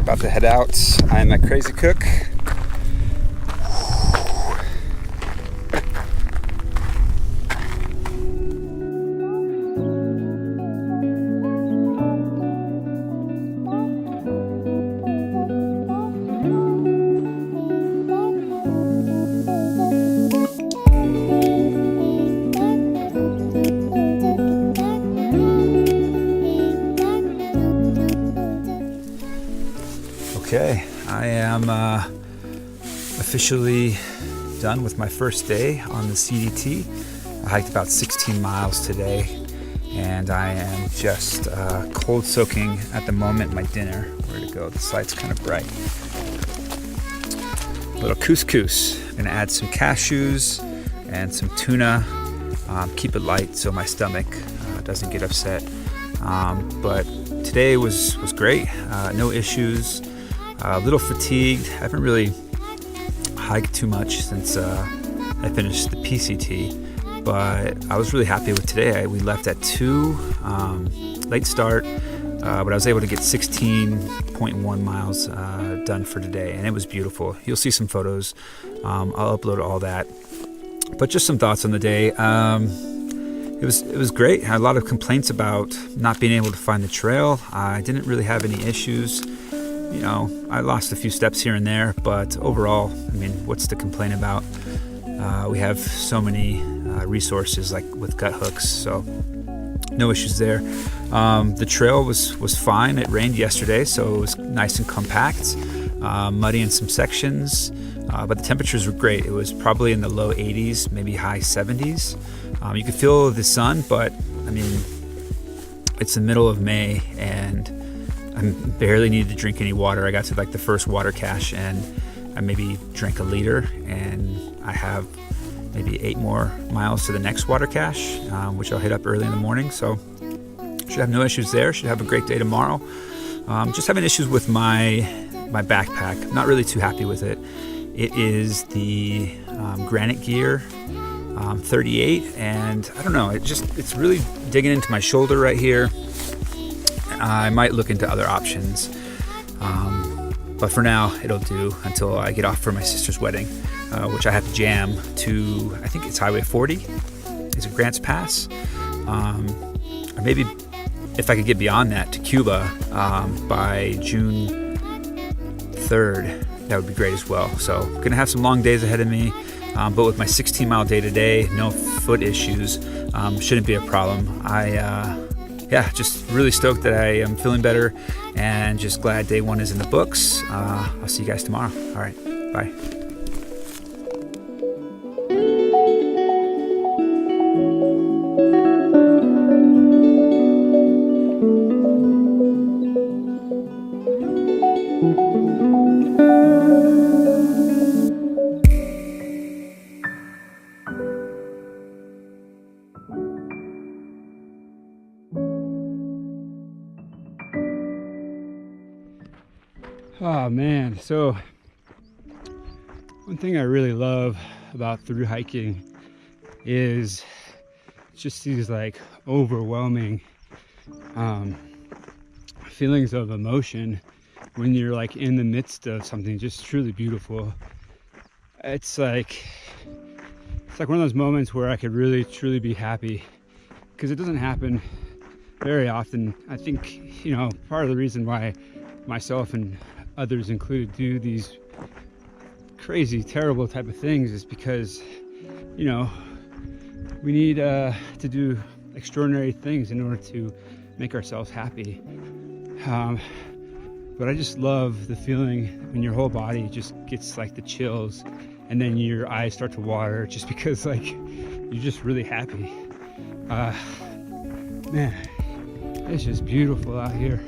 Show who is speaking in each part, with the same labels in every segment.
Speaker 1: about to head out. I'm at Crazy Cook. Okay, I am officially done with my first day on the CDT. I hiked about 16 miles today, and I am just cold soaking at the moment my dinner. Where to go? This light's kind of bright. A little couscous. I'm gonna add some cashews and some tuna. Keep it light so my stomach doesn't get upset. But today was great. No issues. A little fatigued. I haven't really hiked too much since I finished the PCT, but I was really happy with today. We left at 2, late start, but I was able to get 16.1 miles done for today, and it was beautiful. You'll see some photos. I'll upload all that. But just some thoughts on the day. It was great. I had a lot of complaints about not being able to find the trail. I didn't really have any issues. You know, I lost a few steps here and there, but overall, I mean, what's to complain about? We have so many resources like with gut hooks, so no issues there. The trail was fine. It rained yesterday, so it was nice and compact, muddy in some sections, but the temperatures were great. It was probably in the low 80s, maybe high 70s. You could feel the sun, but I mean, it's the middle of May, and I barely needed to drink any water. I got to like the first water cache, and I maybe drank a liter, and I have maybe 8 more miles to the next water cache, which I'll hit up early in the morning. So should have no issues there. Should have a great day tomorrow. Just having issues with my backpack. I'm not really too happy with it. It is the Granite Gear 38, and I don't know. It's really digging into my shoulder right here. I might look into other options, but for now it'll do until I get off for my sister's wedding, which I have to jam to, I think it's Highway 40. It's a Grants Pass, or maybe if I could get beyond that to Cuba by June 3rd, that would be great as well. So gonna have some long days ahead of me, but with my 16-mile day today, no foot issues, shouldn't be a problem. Yeah, just really stoked that I am feeling better, and just glad day 1 is in the books. I'll see you guys tomorrow. All right, bye.
Speaker 2: Oh man, so one thing I really love about through hiking is just these like overwhelming feelings of emotion when you're like in the midst of something just truly beautiful. It's like one of those moments where I could really truly be happy, because it doesn't happen very often. I think, you know, part of the reason why myself and others included do these crazy, terrible type of things is because, you know, we need to do extraordinary things in order to make ourselves happy. But I just love the feeling when your whole body just gets like the chills, and then your eyes start to water just because like you're just really happy. Man, it's just beautiful out here.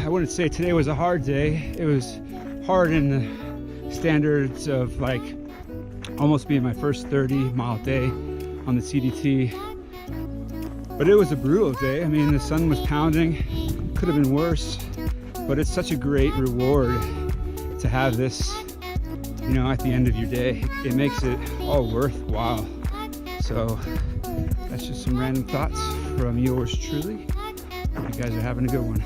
Speaker 2: I wouldn't say today was a hard day. It was hard in the standards of like almost being my first 30-mile day on the CDT. But it was a brutal day. I mean, the sun was pounding. Could have been worse. But it's such a great reward to have this, you know, at the end of your day. It makes it all worthwhile. So that's just some random thoughts from yours truly. Hope you guys are having a good one.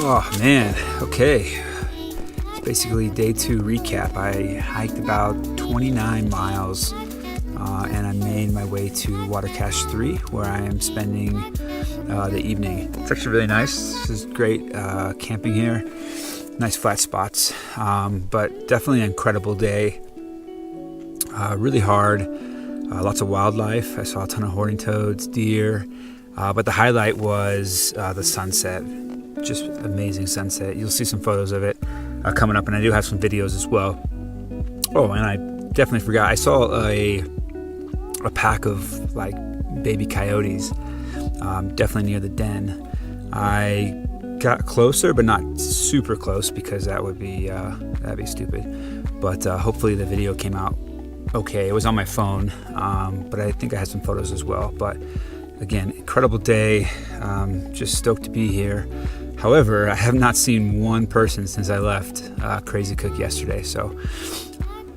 Speaker 1: Oh man, okay. It's basically day 2 recap. I hiked about 29 miles and I made my way to Water Cache 3 where I am spending the evening. It's actually really nice. This is great camping here. Nice flat spots, but definitely an incredible day. Really hard, lots of wildlife. I saw a ton of horny toads, deer, but the highlight was the sunset. Just amazing sunset. You'll see some photos of it coming up, and I do have some videos as well. Oh, and I definitely forgot. I saw a pack of like baby coyotes, definitely near the den. I got closer, but not super close because that'd be stupid. But hopefully the video came out okay. It was on my phone, but I think I had some photos as well. But again, incredible day. Just stoked to be here. However, I have not seen one person since I left Crazy Cook yesterday. So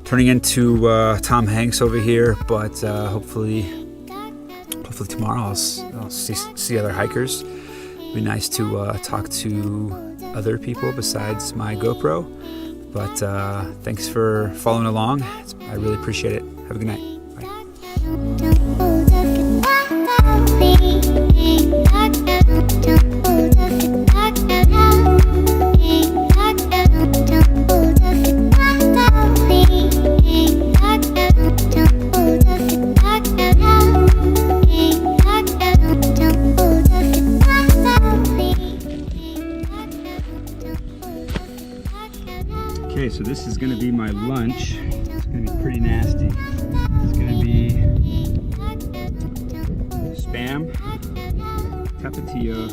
Speaker 1: turning into Tom Hanks over here, but hopefully tomorrow I'll see other hikers. It'd be nice to talk to other people besides my GoPro. But thanks for following along. I really appreciate it. Have a good night.
Speaker 2: Okay, so this is going to be my lunch. It's going to be pretty nasty. It's going to be Spam, tapatio,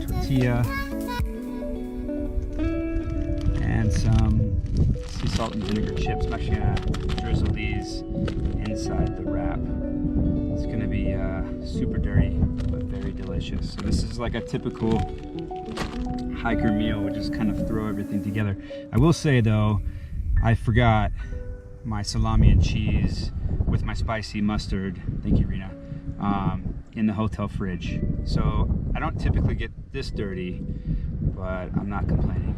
Speaker 2: tortilla, and some sea salt and vinegar chips. I'm actually going to drizzle these inside the wrap. It's going to be super dirty, but very delicious. So this is like a typical hiker meal. We just kind of throw everything together. I will say though, I forgot my salami and cheese with my spicy mustard, thank you Rena, in the hotel fridge. So I don't typically get this dirty, but I'm not complaining.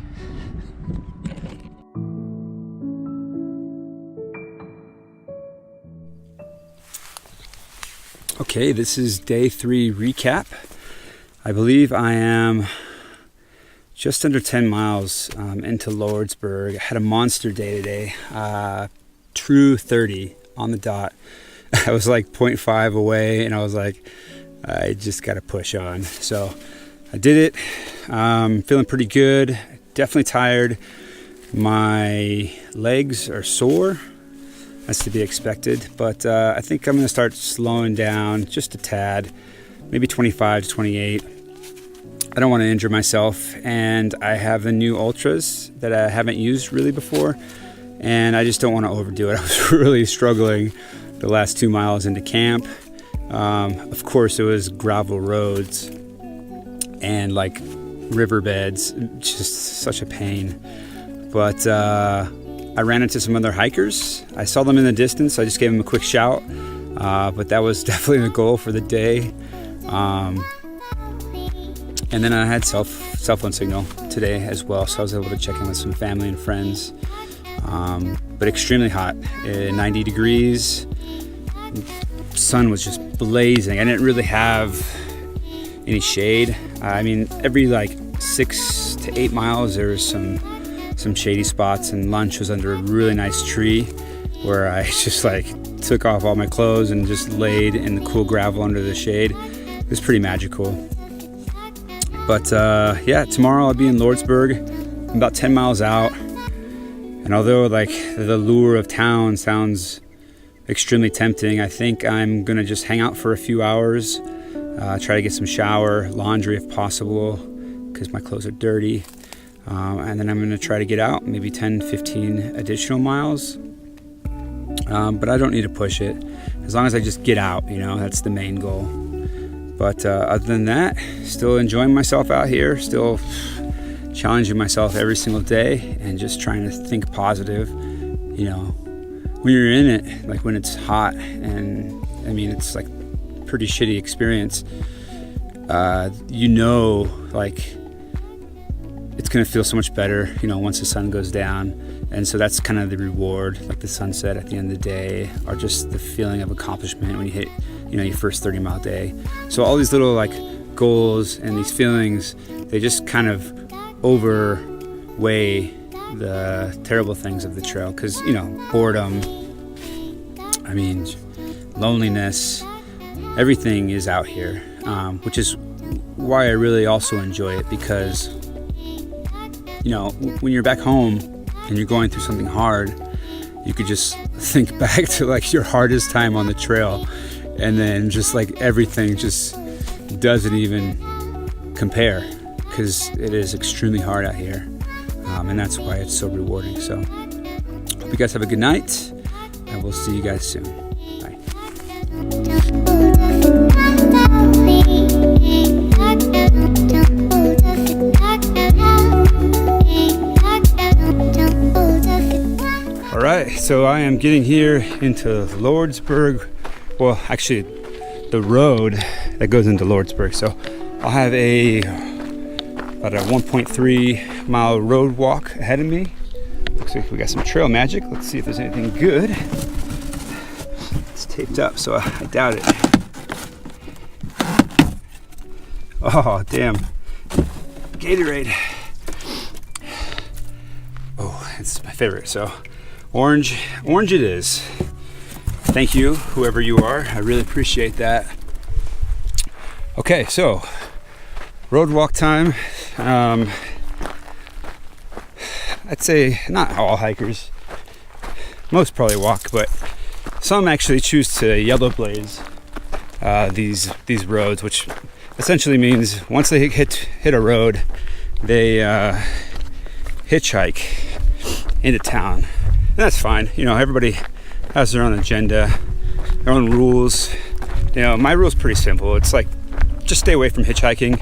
Speaker 1: Okay, this is day 3 recap. I believe I am just under 10 miles into Lordsburg. I had a monster day today. True 30 on the dot. I was like 0.5 away and I was like, I just got to push on. So I did it. Feeling pretty good. Definitely tired. My legs are sore. That's to be expected. But I think I'm going to start slowing down just a tad. Maybe 25 to 28. I don't want to injure myself, and I have the new Ultras that I haven't used really before, and I just don't want to overdo it. I was really struggling the last 2 miles into camp. Of course, it was gravel roads and like riverbeds, just such a pain. But I ran into some other hikers. I saw them in the distance. I just gave them a quick shout, but that was definitely the goal for the day. And then I had cell phone signal today as well, so I was able to check in with some family and friends. But extremely hot, 90 degrees. Sun was just blazing. I didn't really have any shade. I mean, every like 6 to 8 miles there was some shady spots, and lunch was under a really nice tree where I just like took off all my clothes and just laid in the cool gravel under the shade. It was pretty magical. But yeah, tomorrow I'll be in Lordsburg. I'm about 10 miles out. And although like the lure of town sounds extremely tempting, I think I'm gonna just hang out for a few hours, try to get some shower, laundry if possible, because my clothes are dirty. And then I'm gonna try to get out, maybe 10, 15 additional miles. But I don't need to push it. As long as I just get out, you know, that's the main goal. But other than that, still enjoying myself out here, still challenging myself every single day and just trying to think positive, you know,
Speaker 2: when you're in it, like when it's hot, and I mean it's like pretty shitty experience, you know, like it's gonna feel so much better, you know, once the sun goes down. And so that's kind of the reward, like the sunset at the end of the day, or just the feeling of accomplishment when you hit, you know, your first 30-mile day. So all these little like goals and these feelings, they just kind of overweigh the terrible things of the trail, because, you know, boredom, I mean, loneliness, everything is out here, which is why I really also enjoy it, because, you know, when you're back home and you're going through something hard, you could just think back to like your hardest time on the trail, and then just like everything just doesn't even compare, because it is extremely hard out here, and that's why it's so rewarding. So hope you guys have a good night, and we'll see you guys soon. Bye. All right, so I am getting here into Lordsburg. Well, actually, the road that goes into Lordsburg. So I'll have about a 1.3 mile road walk ahead of me. Looks like we got some trail magic. Let's see if there's anything good. It's taped up, so I doubt it. Oh, damn. Gatorade. Oh, it's my favorite. So orange it is. Thank you, whoever you are. I really appreciate that. Okay, so road walk time. I'd say not all hikers. Most probably walk, but some actually choose to yellow blaze these roads, which essentially means once they hit a road, they hitchhike into town. And that's fine. You know, everybody has their own agenda, their own rules. You know, my rule's pretty simple. It's like, just stay away from hitchhiking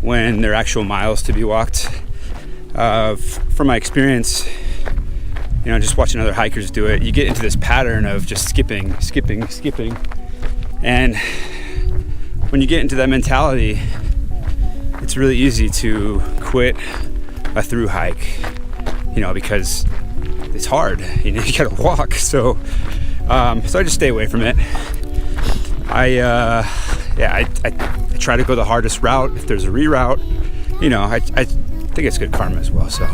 Speaker 2: when there are actual miles to be walked. From my experience, you know, just watching other hikers do it, you get into this pattern of just skipping. And when you get into that mentality, it's really easy to quit a through hike, you know, because it's hard, you know, you gotta walk. So I just stay away from it. I try to go the hardest route. If there's a reroute, you know, I think it's good karma as well. So,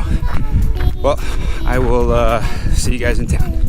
Speaker 2: well, I will see you guys in town.